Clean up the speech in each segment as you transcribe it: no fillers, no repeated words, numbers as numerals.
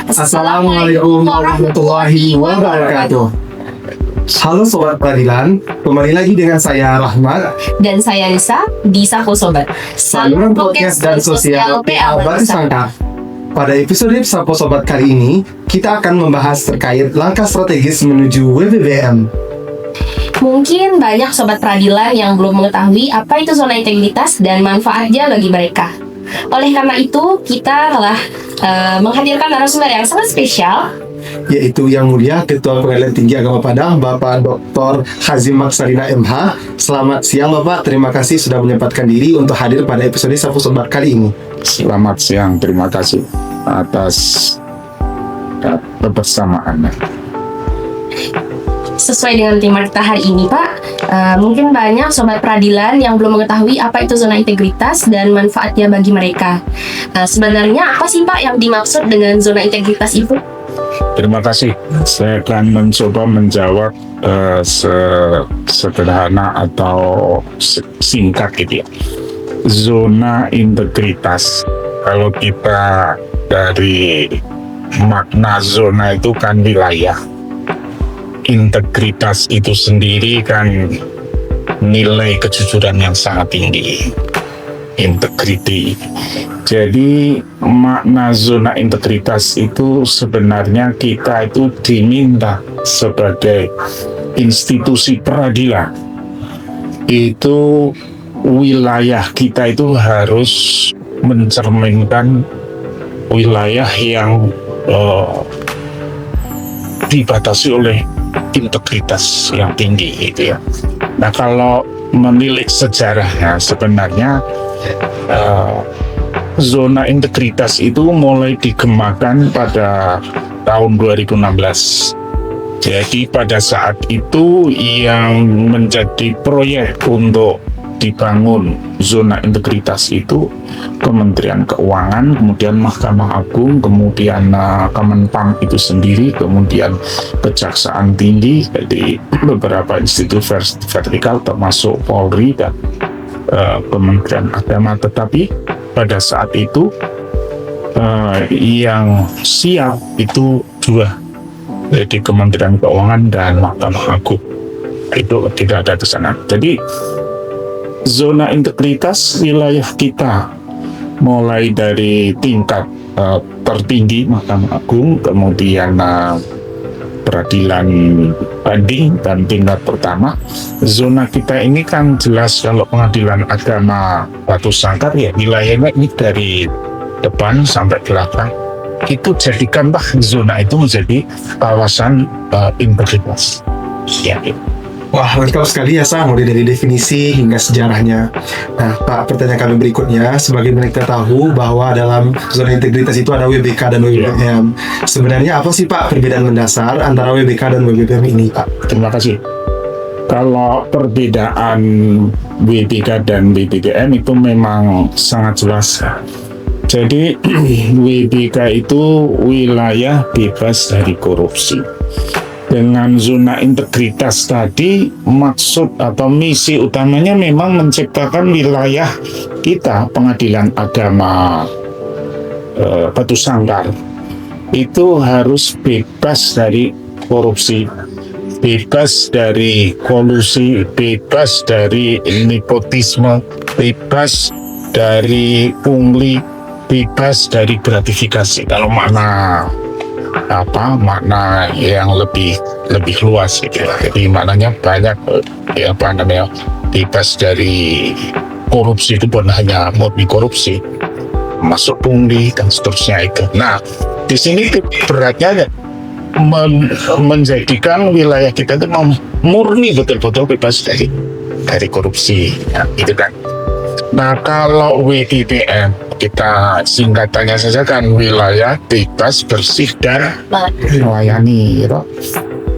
Assalamualaikum warahmatullahi wabarakatuh. Halo Sobat Peradilan, kembali lagi dengan saya Rahmat Dan saya Nisa di Sapo Sobat, saluran podcast dan sosial PA Batu Sangkar. Pada episode Sapo Sobat kali ini, kita akan membahas terkait langkah strategis menuju WBBM. Mungkin banyak Sobat Peradilan yang belum mengetahui apa itu zona integritas dan manfaatnya bagi mereka. Oleh karena itu, kita telah menghadirkan narasumber yang sangat spesial, Yaitu Yang Mulia Ketua Pengadilan Tinggi Agama Padang, Bapak Dr. Hazim Maksarina MH. Selamat siang Bapak, terima kasih sudah menyempatkan diri untuk hadir pada episode Sapo Sobat kali ini. Selamat siang, terima kasih atas kebersamaannya. sesuai dengan tema kita hari ini, Pak. Mungkin banyak Sobat Peradilan yang belum mengetahui apa itu zona integritas dan manfaatnya bagi mereka. Sebenarnya apa sih Pak yang dimaksud dengan zona integritas itu? Terima kasih. Saya akan mencoba menjawab sederhana atau singkat gitu ya. Zona integritas, kalau kita dari makna zona itu kan wilayah. Integritas itu sendiri kan nilai kejujuran yang sangat tinggi, integrity. Jadi makna zona integritas itu sebenarnya kita itu diminta sebagai institusi peradilan itu wilayah kita itu harus mencerminkan wilayah yang dibatasi oleh integritas yang tinggi gitu ya. Nah, kalau menilik sejarahnya sebenarnya zona integritas itu mulai digemakan pada tahun 2016. Jadi pada saat itu yang menjadi proyek untuk dibangun zona integritas itu Kementerian Keuangan, kemudian Mahkamah Agung, kemudian Kemenpang itu sendiri, kemudian Kejaksaan Tinggi, jadi beberapa institusi vertikal termasuk Polri dan Kementerian Agama. Tetapi pada saat itu yang siap itu dua, jadi Kementerian Keuangan dan Mahkamah Agung, itu tidak ada ke sana. Jadi zona integritas wilayah kita mulai dari tingkat tertinggi Mahkamah Agung, kemudian peradilan banding dan tingkat pertama. Zona kita ini kan jelas kalau Pengadilan Agama Batu Sangkar ya wilayahnya ini dari depan sampai belakang. Itu jadikanlah zona itu menjadi kawasan integritas. Ya. Wah, lengkap sekali ya Sa, mulai dari definisi hingga sejarahnya. Nah Pak, pertanyaan kami berikutnya, sebagaimana kita tahu bahwa dalam zona integritas itu ada WBK dan WBBM. Sebenarnya apa sih Pak perbedaan mendasar antara WBK dan WBBM ini Pak? Terima kasih. Kalau perbedaan WBK dan WBBM itu memang sangat jelas. Jadi WBK itu wilayah bebas dari korupsi. Dengan zona integritas tadi, maksud atau misi utamanya memang menciptakan wilayah kita, Pengadilan Agama Batu Sangkar, itu harus bebas dari korupsi, bebas dari kolusi, bebas dari nepotisme, bebas dari pungli, bebas dari gratifikasi. Kalau makna yang lebih luas gitu ya. Jadi maknanya banyak bebas dari korupsi itu bukan hanya murni korupsi, masuk pungli dan seterusnya itu. Nah, di sini beratnya menjadikan wilayah kita itu murni betul-betul bebas dari korupsi, ya, gitu kan. Nah, kalau WBBM kita singkatannya saja kan wilayah bebas, bersih dan melayani gitu.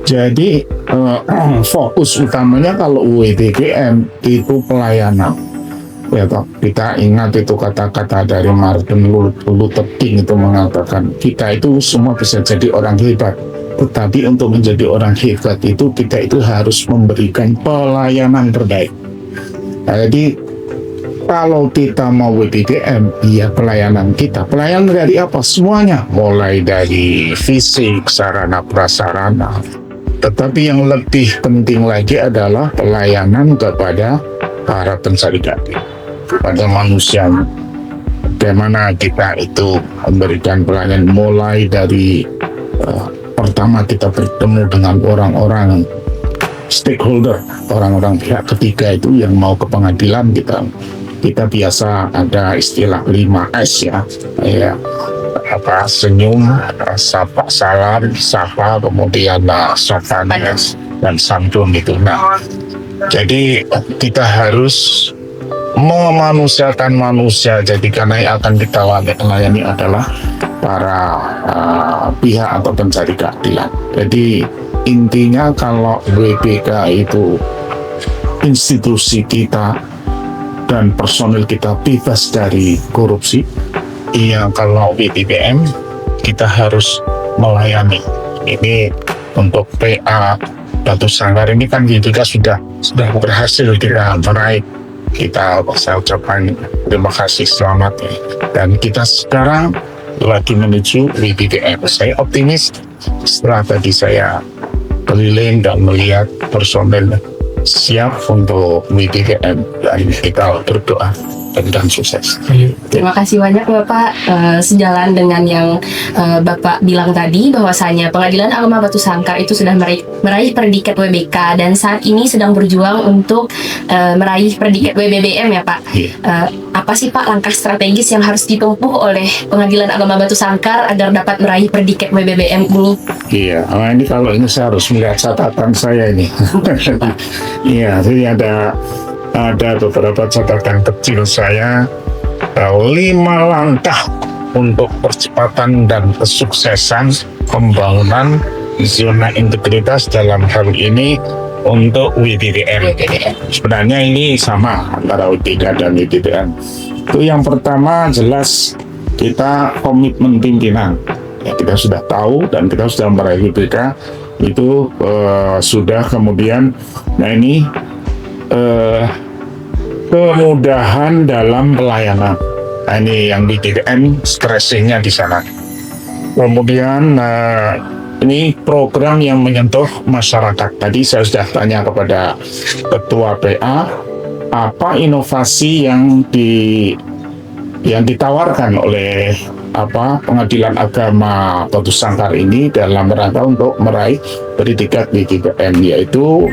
Jadi fokus utamanya kalau WBBM itu pelayanan ya toh. Kita ingat itu kata-kata dari Martin Luther King itu mengatakan kita itu semua bisa jadi orang hebat, tetapi untuk menjadi orang hebat itu kita itu harus memberikan pelayanan terbaik. Nah, jadi kalau kita mau WPDM, ya pelayanan kita. Pelayanan dari apa? Semuanya. Mulai dari fisik, sarana prasarana. Tetapi yang lebih penting lagi adalah pelayanan kepada para pencari keadilan, kepada manusia. Bagaimana kita itu memberikan pelayanan mulai dari pertama kita bertemu dengan orang-orang stakeholder, orang-orang pihak ketiga itu yang mau ke pengadilan. Kita biasa ada istilah 5S ya, senyum, sapa, salam, sapa, kemudian sopan dan santun itu. Nah, jadi kita harus memanusiakan manusia. Jadi karena yang akan kita layani adalah para pihak atau pencari keadilan. Jadi intinya kalau WPK itu institusi kita dan personil kita bebas dari korupsi, iya kalau WPDM kita harus melayani. Ini untuk PA Batu Sangkar ini kan kita sudah berhasil kita meraih. Saya ucapkan terima kasih, selamat ya. Dan kita sekarang lagi menuju WPDM. Saya optimis setelah tadi saya keliling dan melihat personel siap untuk WPDM, dan kita berdoa dan sukses. Terima kasih banyak Bapak. Sejalan dengan yang Bapak bilang tadi, bahwasanya Pengadilan Agama Batu Sangkar itu sudah meraih predikat WBK dan saat ini sedang berjuang untuk meraih predikat WBBM ya Pak. Apa sih Pak langkah strategis yang harus ditempuh oleh Pengadilan Agama Batu Sangkar agar dapat meraih predikat WBBM ini? Iya, ini kalau ini saya harus melihat catatan saya ini. Iya, jadi ada beberapa catatan kecil saya, 5 langkah untuk percepatan dan kesuksesan pembangunan zona integritas dalam hal ini untuk WPDM. Sebenarnya ini sama antara WPK dan WPDM. Itu yang pertama jelas kita komitmen pimpinan. Ya, kita sudah tahu dan kita sudah meraih WPK itu sudah. Kemudian, nah ini kemudahan dalam pelayanan. Nah, ini yang di DDM stressingnya di sana. Kemudian ini program yang menyentuh masyarakat. Tadi saya sudah tanya kepada Ketua PA, apa inovasi yang ditawarkan oleh Pengadilan Agama Batu Sangkar ini dalam rangka untuk meraih predikat WPDM, yaitu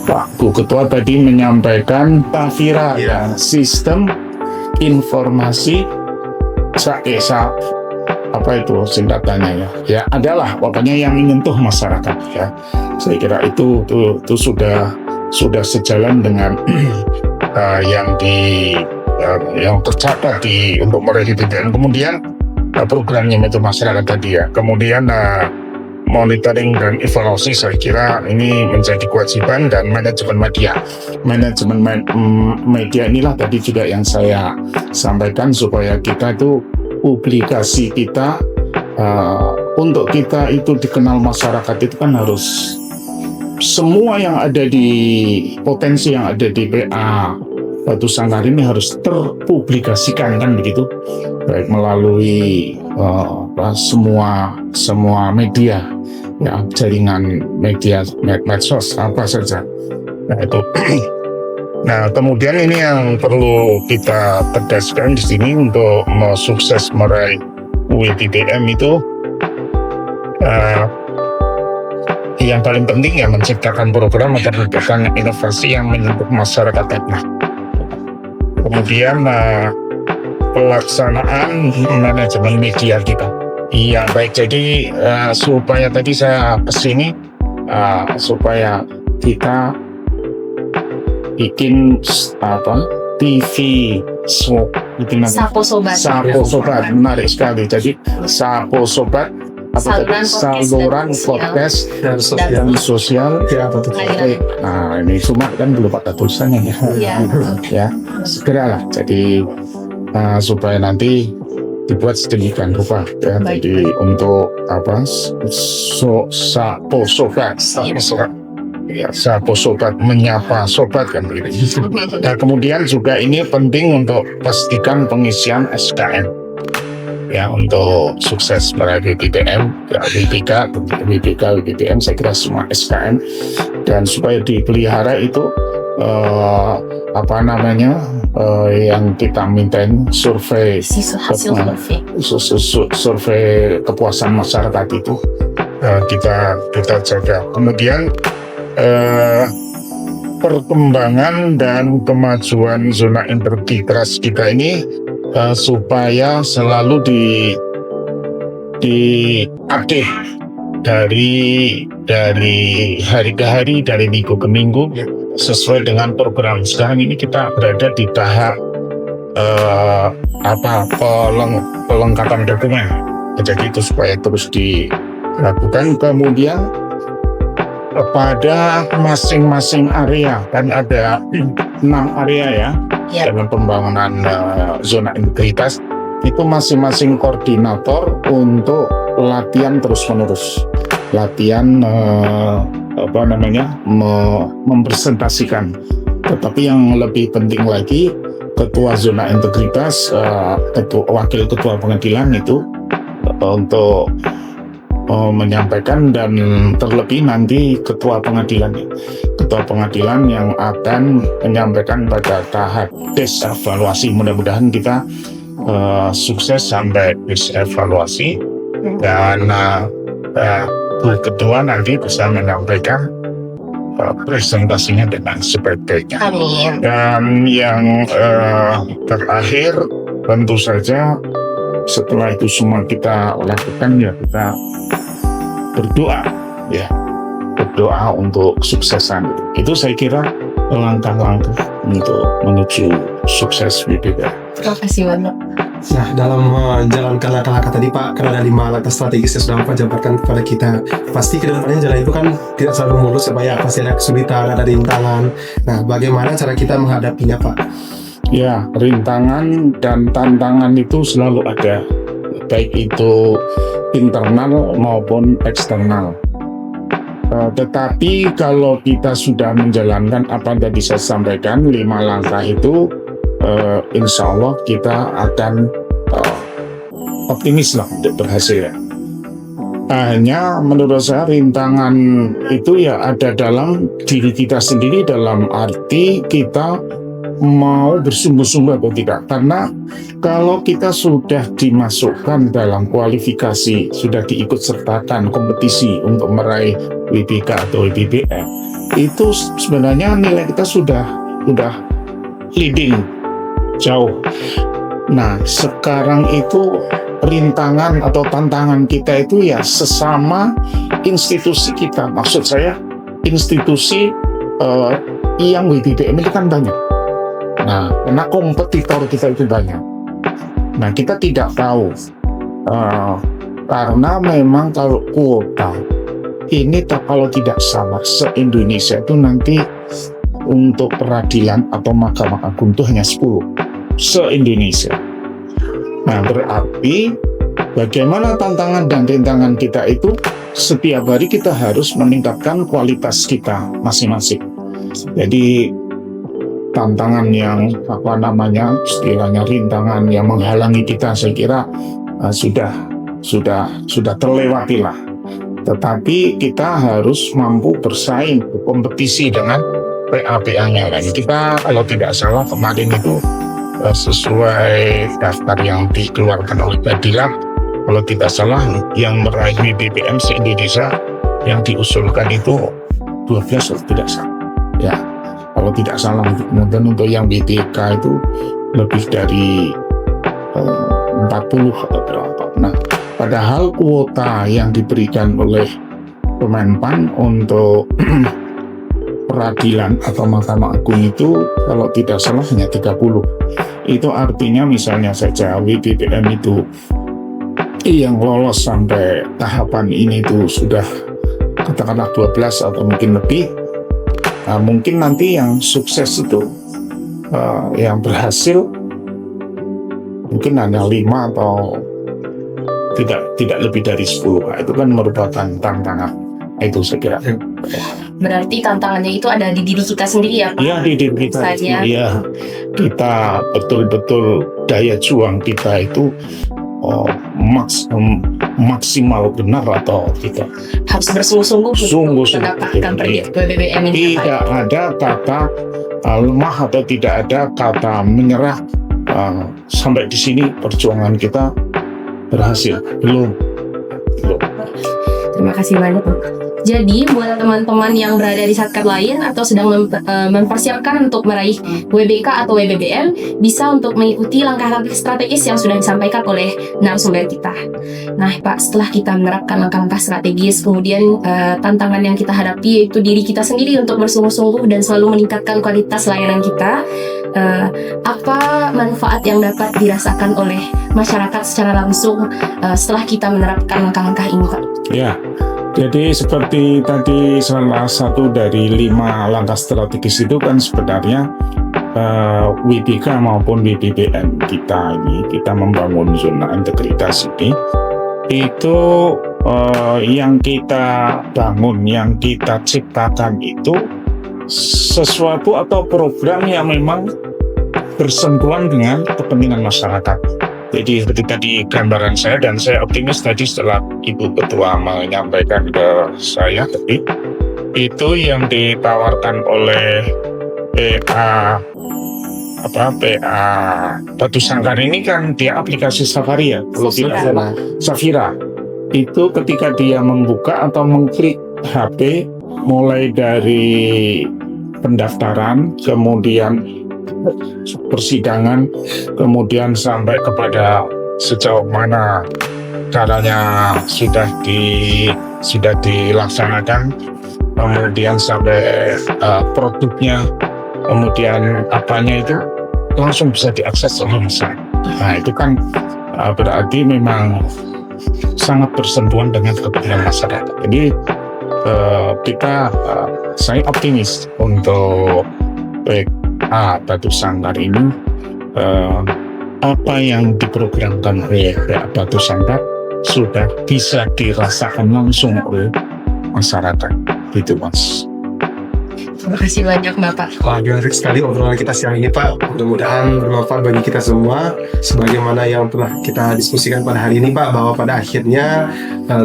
Pak Bu Ketua tadi menyampaikan Tafira ya, sistem informasi apa itu singkatannya ya adalah pokoknya yang menyentuh masyarakat ya. Saya kira itu sudah sejalan dengan yang tercatat untuk meraih WPDM. Kemudian programnya itu masyarakat tadi ya. Kemudian monitoring dan evaluasi, saya kira ini menjadi kewajiban, dan manajemen media inilah tadi juga yang saya sampaikan, supaya kita itu publikasi kita untuk kita itu dikenal masyarakat itu kan harus semua yang ada di potensi yang ada di PA Batu Sangkar ini harus terpublikasikan kan begitu, baik melalui semua media ya, jaringan media medsos apa saja. Nah itu. Nah kemudian ini yang perlu kita tegaskan di sini untuk sukses meraih WPDM itu yang paling penting ya menciptakan program atau menciptakan inovasi yang menyentuh masyarakat. Nah kemudian pelaksanaan manajemen media kita. Iya baik, jadi supaya tadi saya kesini supaya kita bikin TV itu Sapo Sobat menarik sekali. Jadi Sapo Sobat saluran podcast dan sosial ya, nah ini cuma kan belum ada tulisannya ya segeralah jadi supaya nanti dibuat sedemikian rupa ya. Jadi untuk Sapo Sobat ya sapa sobat menyapa sobat kan begitu. Nah kemudian juga ini penting untuk pastikan pengisian SKM ya untuk sukses meraih WPTM, ya, WPK, WPTM saya kira semua SKM, dan supaya dipelihara itu yang kita mintain survei Hasil survei. survei kepuasan masyarakat itu kita jaga. Kemudian perkembangan dan kemajuan zona integritas kita ini supaya selalu diupdate dari hari ke hari, dari minggu ke minggu sesuai dengan program. Sekarang ini kita berada di tahap pelengkapan dokumen. Jadi itu supaya terus dilakukan. Kemudian pada masing-masing area kan ada 6 area ya dalam pembangunan zona integritas, itu masing-masing koordinator untuk latihan terus-menerus, latihan mempresentasikan. Tetapi yang lebih penting lagi, ketua zona integritas, wakil ketua pengadilan itu untuk menyampaikan, dan terlebih nanti ketua pengadilan yang akan menyampaikan pada tahap tes evaluasi. Mudah-mudahan kita sukses sampai tes evaluasi, dan ketua nanti bisa menyampaikan presentasinya dengan sebaik-baiknya. Amin. Dan yang terakhir tentu saja setelah itu semua kita lakukan, ya kita berdoa untuk kesuksesan. Itu saya kira langkah-langkah untuk menuju sukses WPK. Terima kasih banyak. Nah, dalam menjalankan langkah-langkah tadi Pak, karena ada 5 langkah strategis yang sudah Pak jabarkan kepada kita, pasti kedepannya jalan itu kan tidak selalu mulus ya Pak ya, pasti ada kesulitan, ada rintangan. Nah, bagaimana cara kita menghadapinya Pak? Ya, rintangan dan tantangan itu selalu ada, baik itu internal maupun eksternal. Tetapi kalau kita sudah menjalankan apa yang tadi saya sampaikan, 5 langkah itu, insya Allah kita akan optimis lah untuk berhasil. Hanya menurut saya rintangan itu ya ada dalam diri kita sendiri, dalam arti kita mau bersungguh-sungguh atau tidak. Karena kalau kita sudah dimasukkan dalam kualifikasi, sudah diikut sertakan kompetisi untuk meraih WPK atau WPBM, itu sebenarnya nilai kita sudah leading jauh. Nah, sekarang itu rintangan atau tantangan kita itu ya sesama institusi kita. Maksud saya institusi yang WPBM ini kan banyak. Nah, karena kompetitor kita itu banyak. Nah, kita tidak tahu karena memang kalau kuota ini kalau tidak salah se-Indonesia itu nanti untuk peradilan atau Mahkamah Agung itu hanya 10 se-Indonesia. Nah, berarti bagaimana tantangan dan rintangan kita itu setiap hari kita harus meningkatkan kualitas kita masing-masing. Jadi tantangan yang istilahnya rintangan yang menghalangi kita, saya kira sudah terlewati lah. Tetapi kita harus mampu bersaing, berkompetisi dengan PA-PA-nya. Dan kita kalau tidak salah kemarin itu sesuai daftar yang dikeluarkan oleh Badilab, kalau tidak salah yang meraih WPBM se-Indonesia yang diusulkan itu 12 kalau tidak salah. Ya, kalau tidak salah. Kemudian untuk yang WPK itu lebih dari 40 atau berapa. Nah, padahal kuota yang diberikan oleh Kemenpan untuk peradilan atau Mahkamah Agung itu kalau tidak salah hanya 30. Itu artinya misalnya saja WPBM itu yang lolos sampai tahapan ini itu sudah katakanlah 12 atau mungkin lebih. Nah, mungkin nanti yang sukses itu yang berhasil mungkin hanya 5 atau tidak lebih dari 10. Nah, itu kan merupakan tantangan. Itu saya kira. Berarti tantangannya itu ada di diri kita sendiri ya Pak? Iya, di diri kita. Misalnya. Iya, kita betul-betul daya juang kita itu maksimal benar atau tidak. Harus bersungguh-sungguh untuk mendapatkan Iya. BBM ini. Tidak ada kata lemah atau tidak ada kata menyerah. Sampai di sini perjuangan kita berhasil. Belum. Terima kasih banyak Pak. Jadi buat teman-teman yang berada di satker lain atau sedang mempersiapkan untuk meraih WBK atau WBBM, bisa untuk mengikuti langkah-langkah strategis yang sudah disampaikan oleh narasumber kita. Nah Pak, setelah kita menerapkan langkah-langkah strategis, kemudian tantangan yang kita hadapi yaitu diri kita sendiri untuk bersungguh-sungguh dan selalu meningkatkan kualitas layanan kita, apa manfaat yang dapat dirasakan oleh masyarakat secara langsung setelah kita menerapkan langkah-langkah ini Pak? Ya. Jadi seperti tadi salah satu dari 5 langkah strategis itu kan sebenarnya WBK maupun WBBM kita membangun zona integritas ini itu yang kita bangun, yang kita ciptakan itu sesuatu atau program yang memang bersentuhan dengan kepentingan masyarakat. Jadi seperti tadi gambaran saya, dan saya optimis tadi setelah Ibu Ketua menyampaikan ke saya tadi, itu yang ditawarkan oleh PA Batu Sangkar ini kan dia aplikasi Safari ya, kalau tidak salah Safira. Itu ketika dia membuka atau mengklik HP, mulai dari pendaftaran, kemudian persidangan, kemudian sampai kepada sejauh mana caranya sudah dilaksanakan, kemudian sampai produknya, kemudian apanya itu langsung bisa diakses oleh masyarakat. Nah itu kan berarti memang sangat bersentuhan dengan kepentingan masyarakat. Jadi saya optimis untuk Batu Sangkar ini, apa yang diprogramkan oleh Batu Sangkar sudah bisa dirasakan langsung oleh masyarakat, gitu Mas. Terima kasih banyak Bapak. Wah, menarik sekali obrolan kita siang ini Pak. Mudah-mudahan bermanfaat bagi kita semua. Sebagaimana yang telah kita diskusikan pada hari ini Pak, bahwa pada akhirnya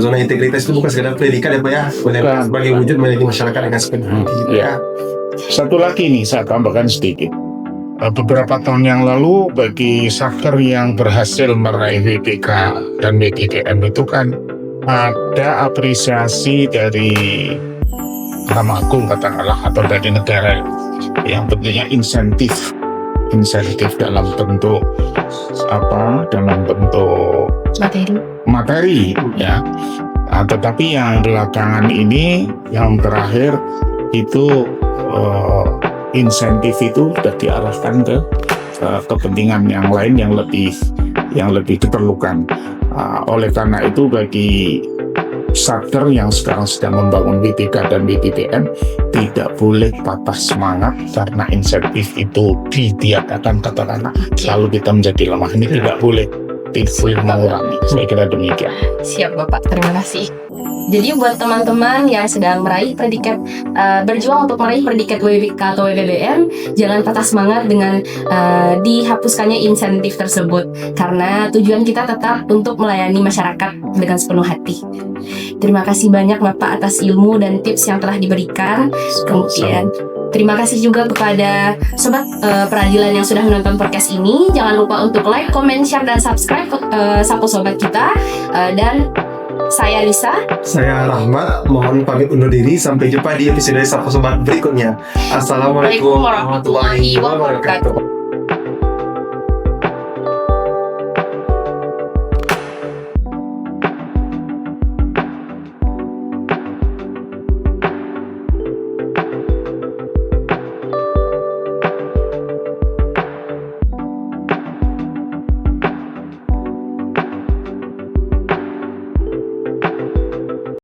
zona integritas itu bukan sekedar predikat ya Pak ya, benar sebagai wujud melayani masyarakat dengan sepenuhnya. Ya. Satu lagi nih saya tambahkan sedikit. Beberapa tahun yang lalu bagi satker yang berhasil meraih WBK dan WBBM itu kan ada apresiasi dari Mahkamah Agung katakanlah atau dari negara yang bentuknya insentif dalam bentuk materi ya. Tetapi yang belakangan ini yang terakhir itu insentif itu sudah diarahkan ke kepentingan yang lain yang lebih diperlukan. Oleh karena itu bagi satker yang sekarang sedang membangun WBK dan WBBM tidak boleh patah semangat karena insentif itu ditiadakan katakanlah lalu kita menjadi lemah. Ini tidak boleh mengurangi. Saya kira demikian. Siap Bapak, terima kasih. Jadi buat teman-teman yang sedang meraih predikat, berjuang untuk meraih predikat WBK atau WBBM, jangan patah semangat dengan dihapuskannya insentif tersebut, karena tujuan kita tetap untuk melayani masyarakat dengan sepenuh hati. Terima kasih banyak Bapak atas ilmu dan tips yang telah diberikan. Kemudian terima kasih juga kepada Sobat Peradilan yang sudah menonton podcast ini. Jangan lupa untuk like, comment, share, dan subscribe Sapo Sobat kita. Dan saya Lisa. Saya Rahmat. Mohon pamit undur diri. Sampai jumpa di episode Sapo Sobat berikutnya. Assalamualaikum warahmatullahi wabarakatuh.